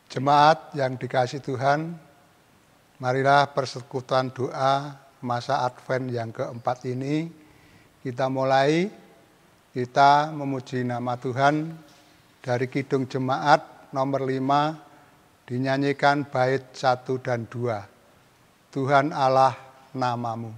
Jemaat yang dikasihi Tuhan, marilah persekutuan doa masa Advent yang keempat ini kita mulai. Kita memuji nama Tuhan dari Kidung Jemaat nomor 5, dinyanyikan bait 1 dan 2. Tuhan Allah namamu.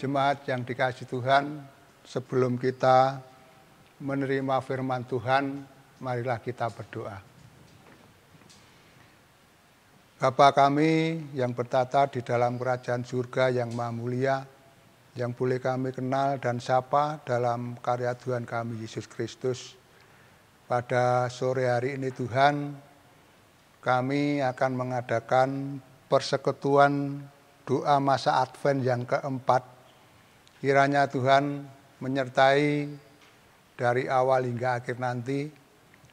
Jemaat yang dikasihi Tuhan, sebelum kita menerima firman Tuhan, marilah kita berdoa. Bapa kami yang bertata di dalam kerajaan surga yang maha mulia, yang boleh kami kenal dan sapa dalam karya Tuhan kami Yesus Kristus. Pada sore hari ini Tuhan, kami akan mengadakan persekutuan doa masa Advent yang keempat. Kiranya Tuhan menyertai dari awal hingga akhir nanti,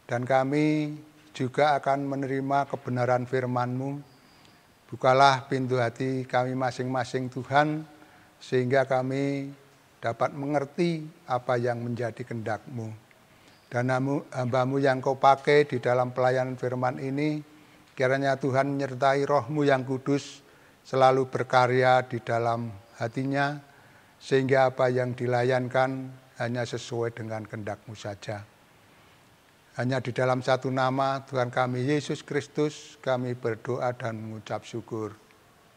dan kami juga akan menerima kebenaran firman-Mu. Bukalah pintu hati kami masing-masing Tuhan, sehingga kami dapat mengerti apa yang menjadi kehendak-Mu. Dan hamba-Mu yang Kau pakai di dalam pelayanan firman ini, kiranya Tuhan menyertai Roh-Mu yang kudus, selalu berkarya di dalam hatinya, sehingga apa yang dilayankan hanya sesuai dengan kehendak-Mu saja. Hanya di dalam satu nama Tuhan kami Yesus Kristus kami berdoa dan mengucap syukur.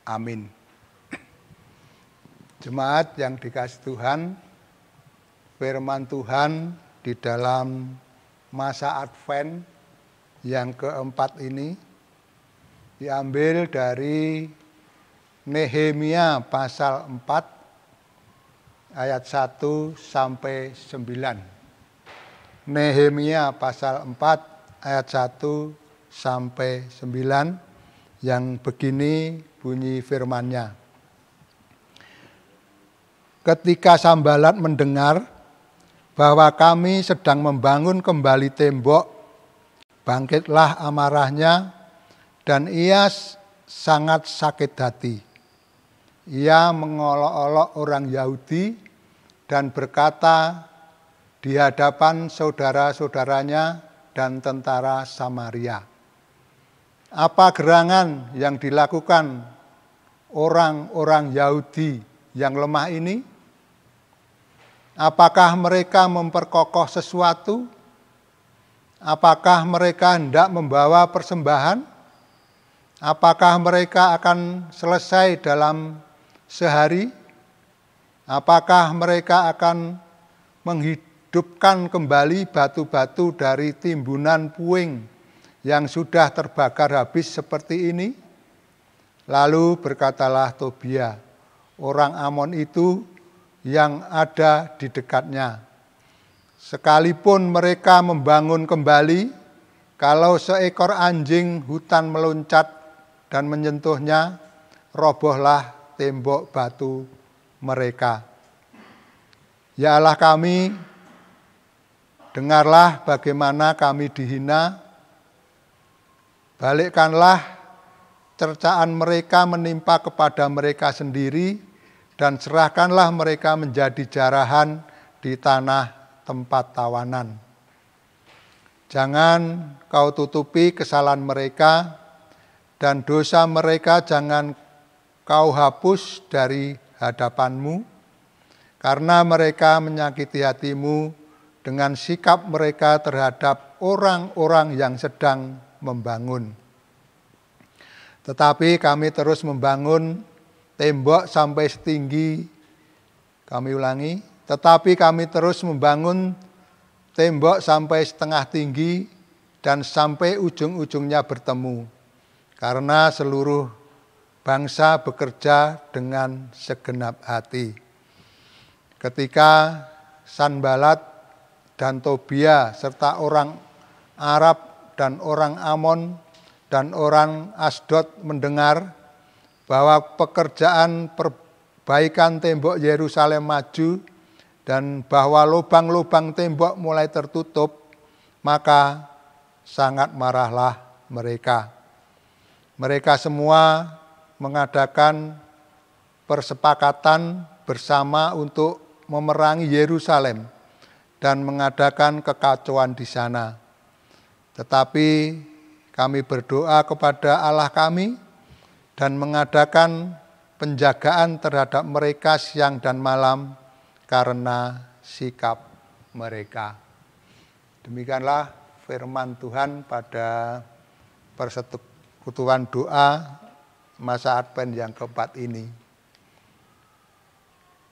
Amin. Jemaat yang dikasihi Tuhan, firman Tuhan di dalam masa Advent yang keempat ini diambil dari Nehemia pasal 4 ayat 1 sampai 9. Nehemia pasal 4 ayat 1 sampai 9 yang begini bunyi firman-Nya. Ketika Sanballat mendengar bahwa kami sedang membangun kembali tembok, bangkitlah amarahnya dan ia sangat sakit hati. Ia mengolok-olok orang Yahudi dan berkata di hadapan saudara-saudaranya dan tentara Samaria, apa gerangan yang dilakukan orang-orang Yahudi yang lemah ini? Apakah mereka memperkokoh sesuatu? Apakah mereka hendak membawa persembahan? Apakah mereka akan selesai dalam sehari? Apakah mereka akan menghidupkan kembali batu-batu dari timbunan puing yang sudah terbakar habis seperti ini? Lalu berkatalah Tobia, orang Amon itu yang ada di dekatnya, sekalipun mereka membangun kembali, kalau seekor anjing hutan meloncat dan menyentuhnya, robohlah tembok batu mereka. Ya Allah kami, dengarlah bagaimana kami dihina, balikkanlah cercaan mereka menimpa kepada mereka sendiri, dan serahkanlah mereka menjadi jarahan di tanah tempat tawanan. Jangan kau tutupi kesalahan mereka, dan dosa mereka jangan kau hapus dari hadapanmu, karena mereka menyakiti hatimu dengan sikap mereka terhadap orang-orang yang sedang membangun. Tetapi kami terus membangun tembok sampai setinggi, kami ulangi, tetapi kami terus membangun tembok sampai setengah tinggi dan sampai ujung-ujungnya bertemu, karena seluruh bangsa bekerja dengan segenap hati. Ketika Sanbalat dan Tobia serta orang Arab dan orang Amon dan orang Asdod mendengar bahwa pekerjaan perbaikan tembok Yerusalem maju dan bahwa lubang-lubang tembok mulai tertutup, maka sangat marahlah mereka. Mereka semua mengadakan persepakatan bersama untuk memerangi Yerusalem dan mengadakan kekacauan di sana. Tetapi kami berdoa kepada Allah kami dan mengadakan penjagaan terhadap mereka siang dan malam karena sikap mereka. Demikianlah firman Tuhan pada persekutuan doa masa Advent yang keempat ini.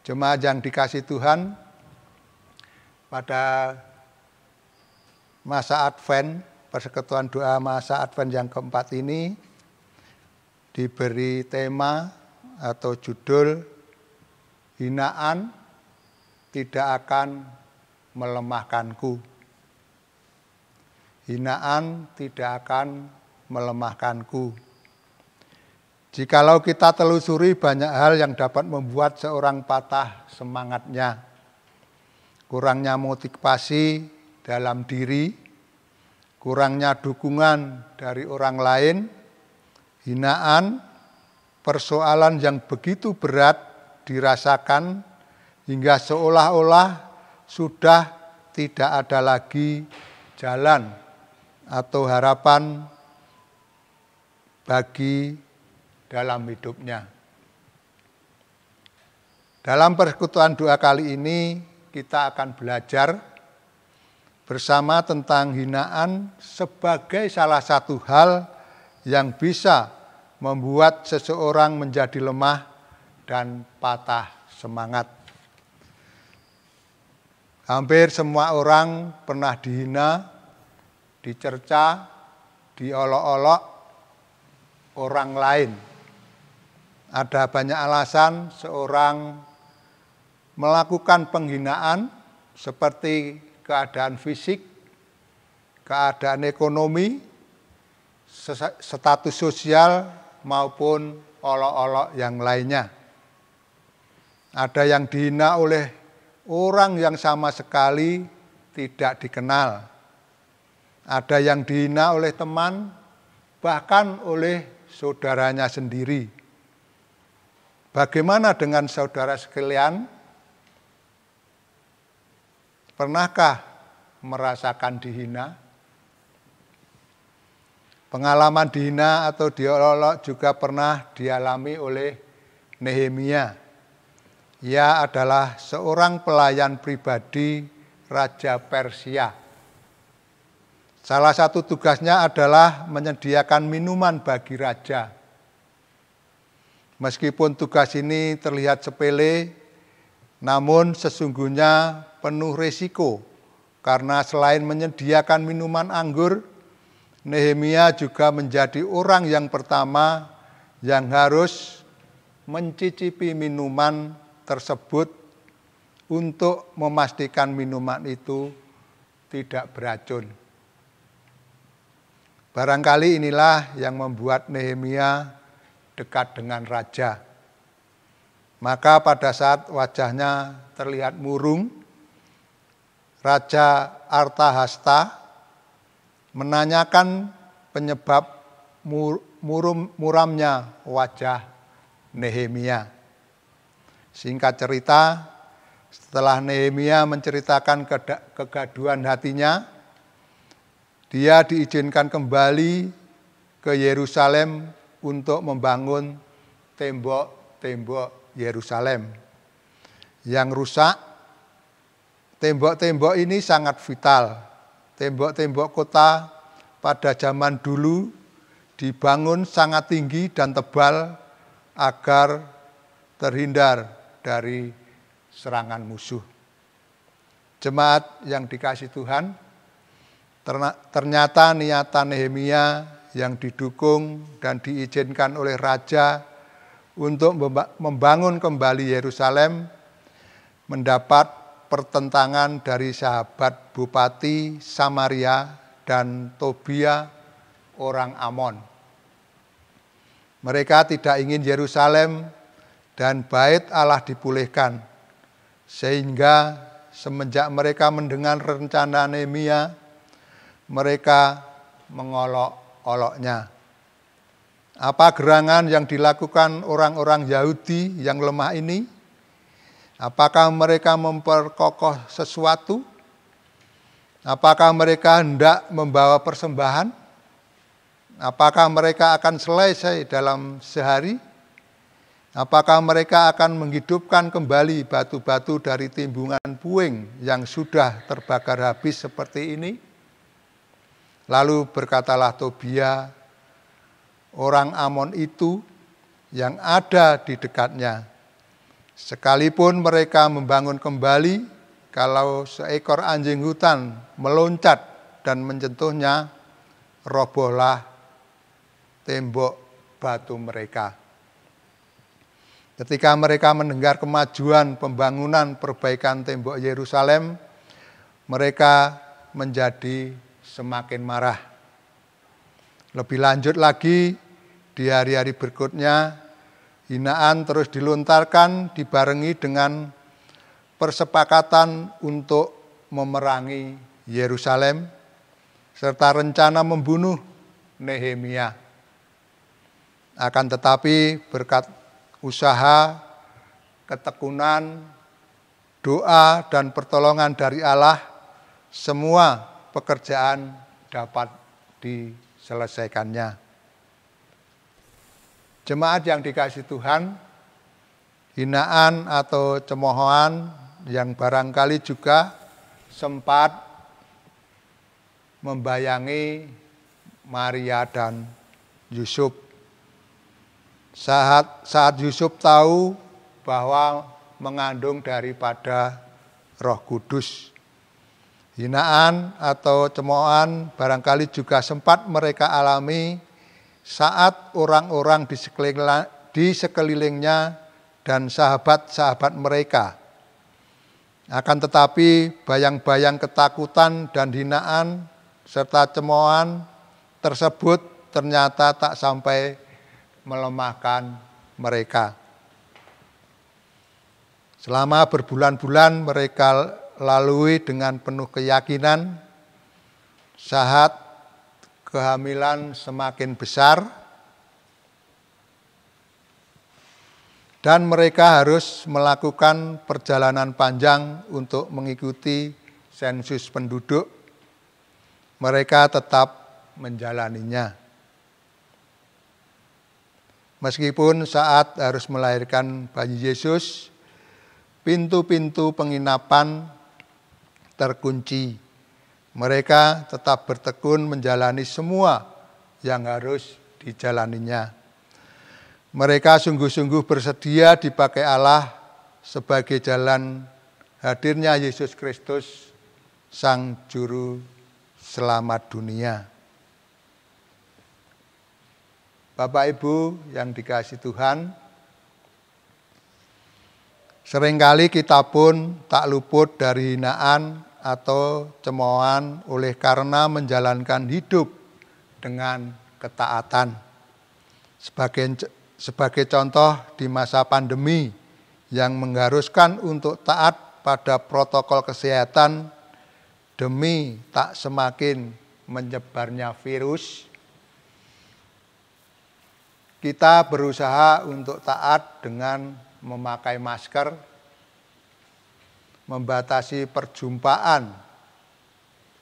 Jemaat yang dikasihi Tuhan, pada masa Advent, persekutuan doa masa Advent yang keempat ini diberi tema atau judul hinaan tidak akan melemahkanku. Hinaan tidak akan melemahkanku. Jikalau kita telusuri banyak hal yang dapat membuat seorang patah semangatnya. Kurangnya motivasi dalam diri, kurangnya dukungan dari orang lain, hinaan, persoalan yang begitu berat dirasakan hingga seolah-olah sudah tidak ada lagi jalan atau harapan bagi dalam hidupnya. Dalam persekutuan doa kali ini kita akan belajar bersama tentang hinaan sebagai salah satu hal yang bisa membuat seseorang menjadi lemah dan patah semangat. Hampir semua orang pernah dihina, dicerca, diolok-olok orang lain. Ada banyak alasan seorang melakukan penghinaan seperti keadaan fisik, keadaan ekonomi, status sosial maupun olok-olok yang lainnya. Ada yang dihina oleh orang yang sama sekali tidak dikenal. Ada yang dihina oleh teman, bahkan oleh saudaranya sendiri. Bagaimana dengan saudara sekalian? Pernahkah merasakan dihina? Pengalaman dihina atau diolok juga pernah dialami oleh Nehemia. Ia adalah seorang pelayan pribadi Raja Persia. Salah satu tugasnya adalah menyediakan minuman bagi raja. Meskipun tugas ini terlihat sepele, namun sesungguhnya penuh risiko, karena selain menyediakan minuman anggur, Nehemia juga menjadi orang yang pertama yang harus mencicipi minuman tersebut untuk memastikan minuman itu tidak beracun. Barangkali inilah yang membuat Nehemia dekat dengan raja. Maka pada saat wajahnya terlihat murung, Raja Artahasta menanyakan penyebab muramnya wajah Nehemia. Singkat cerita, setelah Nehemia menceritakan kegaduhan hatinya, dia diizinkan kembali ke Yerusalem untuk membangun tembok-tembok Yerusalem yang rusak. Tembok-tembok ini sangat vital. Tembok-tembok kota pada zaman dulu dibangun sangat tinggi dan tebal agar terhindar dari serangan musuh. Jemaat yang dikasihi Tuhan, ternyata niatan Nehemia yang didukung dan diizinkan oleh raja untuk membangun kembali Yerusalem mendapat pertentangan dari sahabat Bupati Samaria dan Tobia orang Amon. Mereka tidak ingin Yerusalem dan bait Allah dipulihkan, sehingga semenjak mereka mendengar rencana Nehemia, mereka mengolok-oloknya. Apa gerangan yang dilakukan orang-orang Yahudi yang lemah ini? Apakah mereka memperkokoh sesuatu? Apakah mereka hendak membawa persembahan? Apakah mereka akan selesai dalam sehari? Apakah mereka akan menghidupkan kembali batu-batu dari timbungan puing yang sudah terbakar habis seperti ini? Lalu berkatalah Tobia, orang Amon itu yang ada di dekatnya, sekalipun mereka membangun kembali, kalau seekor anjing hutan meloncat dan menyentuhnya, robohlah tembok batu mereka. Ketika mereka mendengar kemajuan pembangunan perbaikan tembok Yerusalem, mereka menjadi semakin marah. Lebih lanjut lagi, di hari-hari berikutnya, hinaan terus dilontarkan dibarengi dengan persepakatan untuk memerangi Yerusalem, serta rencana membunuh Nehemia. Akan tetapi berkat usaha, ketekunan, doa, dan pertolongan dari Allah, semua pekerjaan dapat diselesaikannya. Jemaat yang dikasihi Tuhan, hinaan atau cemoohan yang barangkali juga sempat membayangi Maria dan Yusuf. Saat Yusuf tahu bahwa mengandung daripada Roh Kudus. Hinaan atau cemoohan barangkali juga sempat mereka alami saat orang-orang di sekelilingnya dan sahabat-sahabat mereka. Akan tetapi bayang-bayang ketakutan dan hinaan serta cemoohan tersebut ternyata tak sampai melemahkan mereka. Selama berbulan-bulan mereka lalui dengan penuh keyakinan, saat kehamilan semakin besar, dan mereka harus melakukan perjalanan panjang untuk mengikuti sensus penduduk. Mereka tetap menjalaninya. Meskipun saat harus melahirkan bayi Yesus, pintu-pintu penginapan terkunci. Mereka tetap bertekun menjalani semua yang harus dijalaninya. Mereka sungguh-sungguh bersedia dipakai Allah sebagai jalan hadirnya Yesus Kristus, Sang Juru Selamat dunia. Bapak Ibu yang dikasihi Tuhan, seringkali kita pun tak luput dari hinaan atau cemoohan oleh karena menjalankan hidup dengan ketaatan. Sebagai contoh di masa pandemi yang mengharuskan untuk taat pada protokol kesehatan demi tak semakin menyebarnya virus, kita berusaha untuk taat dengan memakai masker, membatasi perjumpaan,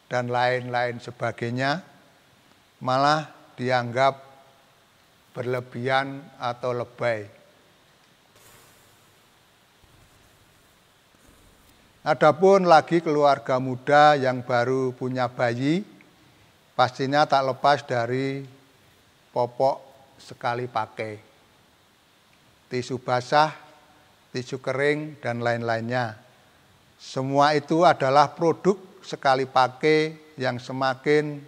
dan lain-lain sebagainya, malah dianggap berlebihan atau lebay. Adapun lagi keluarga muda yang baru punya bayi, pastinya tak lepas dari popok sekali pakai, tisu basah, tisu kering, dan lain-lainnya. Semua itu adalah produk sekali pakai yang semakin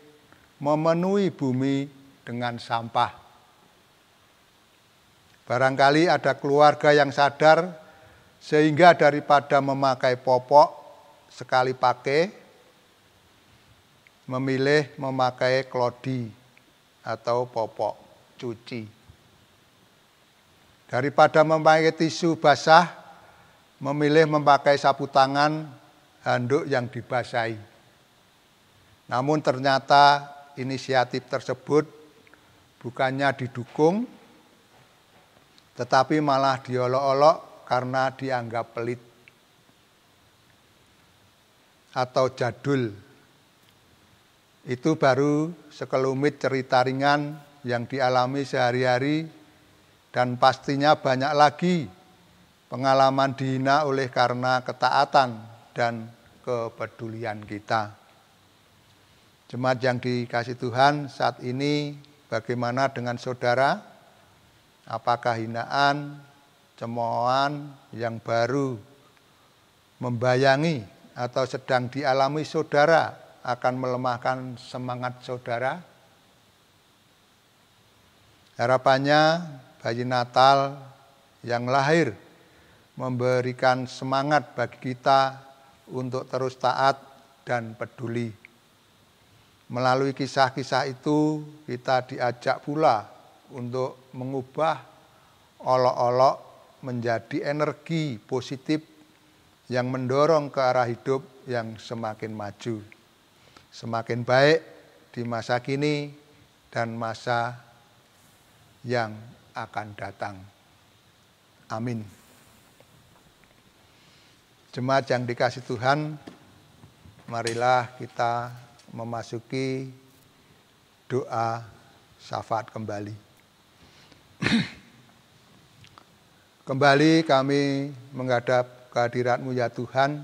memenuhi bumi dengan sampah. Barangkali ada keluarga yang sadar sehingga daripada memakai popok sekali pakai, memilih memakai klodi atau popok cuci. Daripada memakai tisu basah, memilih memakai sapu tangan, handuk yang dibasahi. Namun ternyata inisiatif tersebut bukannya didukung, tetapi malah diolok-olok karena dianggap pelit atau jadul. Itu baru sekelumit cerita ringan yang dialami sehari-hari, dan pastinya banyak lagi pengalaman dihina oleh karena ketaatan dan kepedulian kita. Jemaat yang dikasihi Tuhan, saat ini bagaimana dengan saudara? Apakah hinaan, cemoohan yang baru membayangi atau sedang dialami saudara akan melemahkan semangat saudara? Harapannya bayi Natal yang lahir memberikan semangat bagi kita untuk terus taat dan peduli. Melalui kisah-kisah itu kita diajak pula untuk mengubah olok-olok menjadi energi positif yang mendorong ke arah hidup yang semakin maju, semakin baik di masa kini dan masa yang akan datang. Amin. Jemaat yang dikasihi Tuhan, marilah kita memasuki doa syafaat kembali. Kembali kami menghadap kehadirat-Mu ya Tuhan.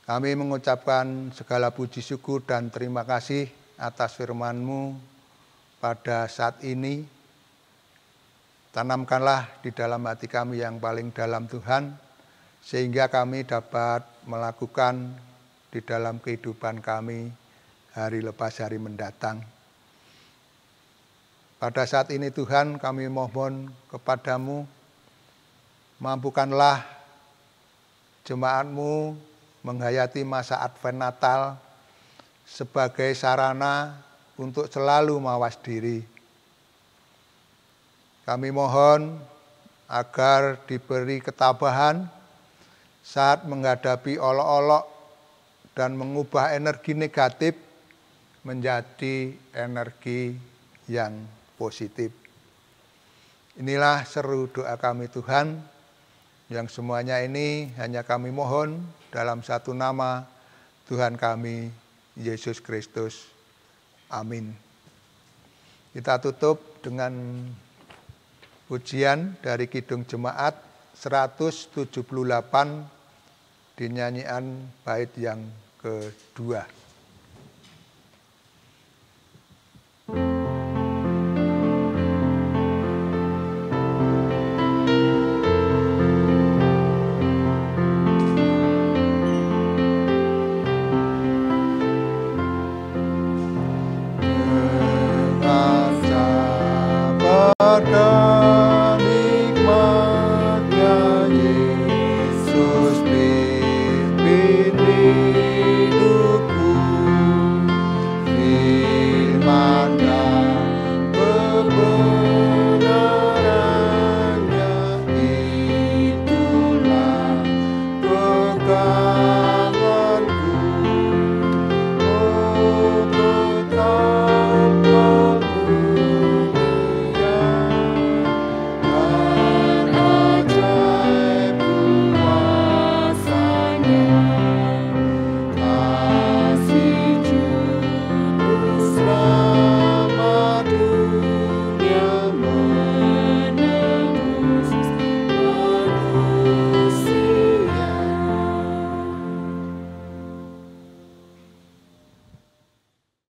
Kami mengucapkan segala puji syukur dan terima kasih atas firman-Mu pada saat ini. Tanamkanlah di dalam hati kami yang paling dalam Tuhan, sehingga kami dapat melakukan di dalam kehidupan kami hari lepas hari mendatang. Pada saat ini Tuhan, kami mohon kepadamu, mampukanlah jemaat-Mu menghayati masa Advent Natal sebagai sarana untuk selalu mawas diri. Kami mohon agar diberi ketabahan saat menghadapi olok-olok dan mengubah energi negatif menjadi energi yang positif. Inilah seru doa kami Tuhan, yang semuanya ini hanya kami mohon dalam satu nama Tuhan kami, Yesus Kristus. Amin. Kita tutup dengan pujian dari Kidung Jemaat 178 di nyanyian bait yang kedua.